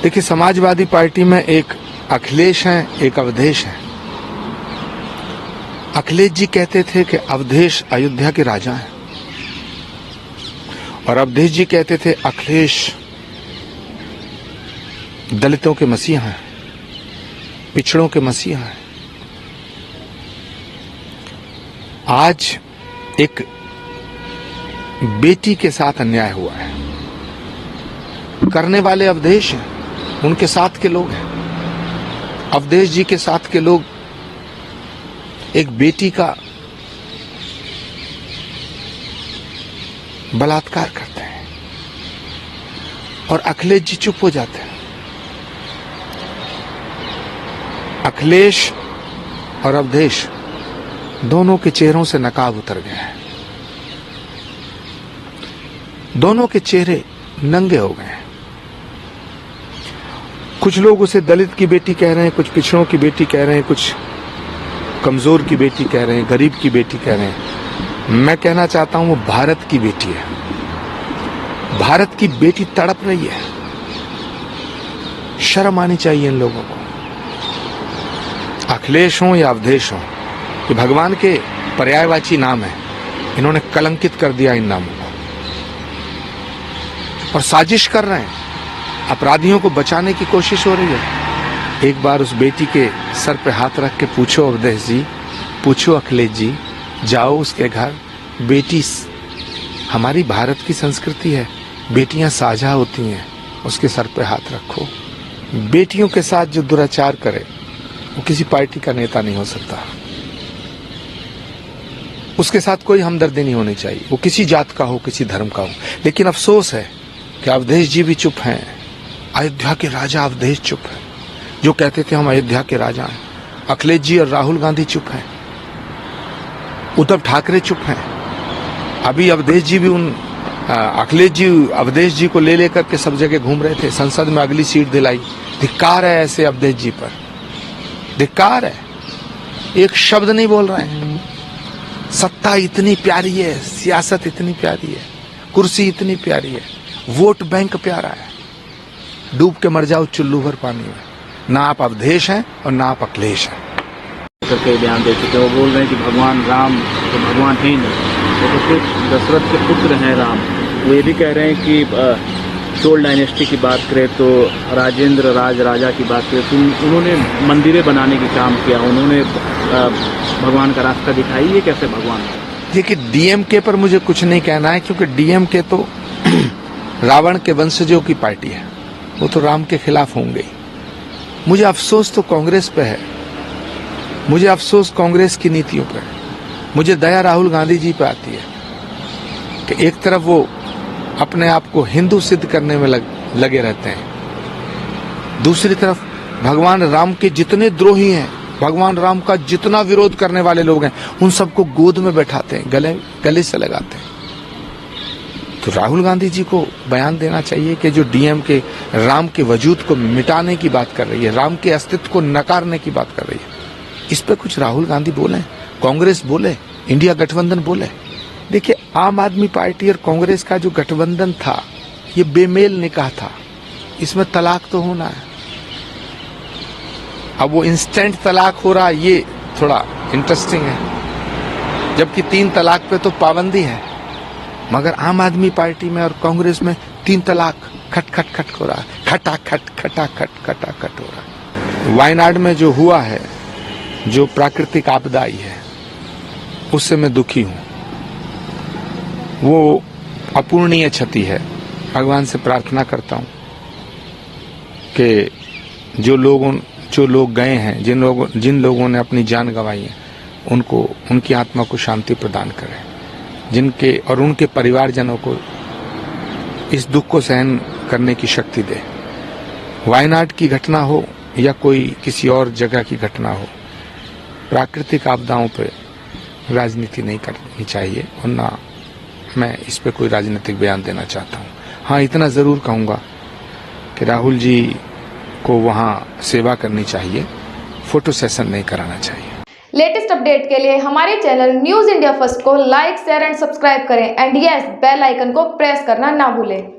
देखिए, समाजवादी पार्टी में एक अखिलेश हैं, एक अवधेश हैं। अखिलेश जी कहते थे कि अवधेश अयोध्या के राजा हैं, और अवधेश जी कहते थे अखिलेश दलितों के मसीहा हैं, पिछड़ों के मसीहा हैं। आज एक बेटी के साथ अन्याय हुआ है, करने वाले अवधेश हैं, उनके साथ के लोग हैं। अवधेश जी के साथ के लोग एक बेटी का बलात्कार करते हैं और अखिलेश जी चुप हो जाते हैं। अखिलेश और अवधेश दोनों के चेहरों से नकाब उतर गए हैं, दोनों के चेहरे नंगे हो गए हैं। कुछ लोग उसे दलित की बेटी कह रहे हैं, कुछ पिछड़ों की बेटी कह रहे हैं, कुछ कमजोर की बेटी कह रहे हैं, गरीब की बेटी कह रहे हैं। मैं कहना चाहता हूं वो भारत की बेटी है। भारत की बेटी तड़प रही है। शर्म आनी चाहिए इन लोगों को। अखिलेश हो या अवधेश हो, ये भगवान के पर्यायवाची नाम है। इन्होंने कलंकित कर दिया इन नामों को और साजिश कर रहे हैं। अपराधियों को बचाने की कोशिश हो रही है। एक बार उस बेटी के सर पे हाथ रख के पूछो अवधेश जी, पूछो अखिलेश जी, जाओ उसके घर। बेटी हमारी भारत की संस्कृति है, बेटियां साझा होती हैं, उसके सर पे हाथ रखो। बेटियों के साथ जो दुराचार करे वो किसी पार्टी का नेता नहीं हो सकता। उसके साथ कोई हमदर्दी नहीं होनी चाहिए, वो किसी जात का हो, किसी धर्म का हो। लेकिन अफसोस है कि अवधेश जी भी चुप हैं। अयोध्या के राजा अवधेश चुप है, जो कहते थे हम अयोध्या के राजा हैं। अखिलेश जी और राहुल गांधी चुप हैं, उद्धव ठाकरे चुप हैं। अभी अवधेश जी भी अखिलेश जी अवधेश जी को ले लेकर के सब जगह घूम रहे थे, संसद में अगली सीट दिलाई। धिक्कार है ऐसे अवधेश जी पर, धिक्कार है। एक शब्द नहीं बोल रहे हैं। सत्ता इतनी प्यारी है, सियासत इतनी प्यारी है, कुर्सी इतनी प्यारी है, वोट बैंक प्यारा है। डूब के मर जाओ चुल्लू भर पानी में। ना आप अवधेश हैं और ना आप अखिलेश हैं। करके बयान दे चुके, वो बोल रहे हैं कि भगवान राम तो भगवान है ही नहीं, वो तो सिर्फ दशरथ के पुत्र हैं राम। वो ये भी कह रहे हैं कि चोल डायनेस्टी की बात करें तो राजेंद्र राजा की बात करें तो उन्होंने मंदिरें बनाने की काम किया, उन्होंने भगवान का रास्ता दिखाई। ये कैसे भगवान? देखिए, डीएमके पर मुझे कुछ नहीं कहना है, क्योंकि डीएमके तो रावण के वंशजों की पार्टी है, वो तो राम के खिलाफ होंगे। मुझे अफसोस तो कांग्रेस पे है, मुझे अफसोस कांग्रेस की नीतियों पे है। मुझे दया राहुल गांधी जी पे आती है कि एक तरफ वो अपने आप को हिंदू सिद्ध करने में लगे रहते हैं, दूसरी तरफ भगवान राम के जितने द्रोही हैं, भगवान राम का जितना विरोध करने वाले लोग हैं, उन सबको गोद में बैठाते हैं, गले से लगाते हैं। तो राहुल गांधी जी को बयान देना चाहिए कि जो डीएमके राम के वजूद को मिटाने की बात कर रही है, राम के अस्तित्व को नकारने की बात कर रही है, इस पे कुछ राहुल गांधी बोले, कांग्रेस बोले, इंडिया गठबंधन बोले। देखिए, आम आदमी पार्टी और कांग्रेस का जो गठबंधन था ये बेमेल निकाह था, इसमें तलाक तो होना है। अब वो इंस्टेंट तलाक हो रहा, ये थोड़ा इंटरेस्टिंग है, जबकि 3 तलाक पे तो पाबंदी है। मगर आम आदमी पार्टी में और कांग्रेस में 3 तलाक खट खट खट हो रहा है, खटाखट हो रहा है। वायनाड में जो हुआ है, जो प्राकृतिक आपदा आई है, उससे मैं दुखी हूं। वो अपूर्णीय क्षति है। भगवान से प्रार्थना करता हूं कि जो लोग गए हैं, जिन लोगों ने अपनी जान गंवाई है, उनकी आत्मा को शांति प्रदान करें, जिनके और उनके परिवारजनों को इस दुख को सहन करने की शक्ति दे। वायनाड की घटना हो या कोई किसी और जगह की घटना हो, प्राकृतिक आपदाओं पे राजनीति नहीं करनी चाहिए, और ना मैं इस पे कोई राजनीतिक बयान देना चाहता हूँ। हाँ, इतना जरूर कहूँगा कि राहुल जी को वहाँ सेवा करनी चाहिए, फोटो सेशन नहीं कराना चाहिए। लेटेस्ट अपडेट के लिए हमारे चैनल न्यूज इंडिया फर्स्ट को लाइक, शेयर एंड सब्सक्राइब करें एंड यस, बेल आइकन को प्रेस करना ना भूलें।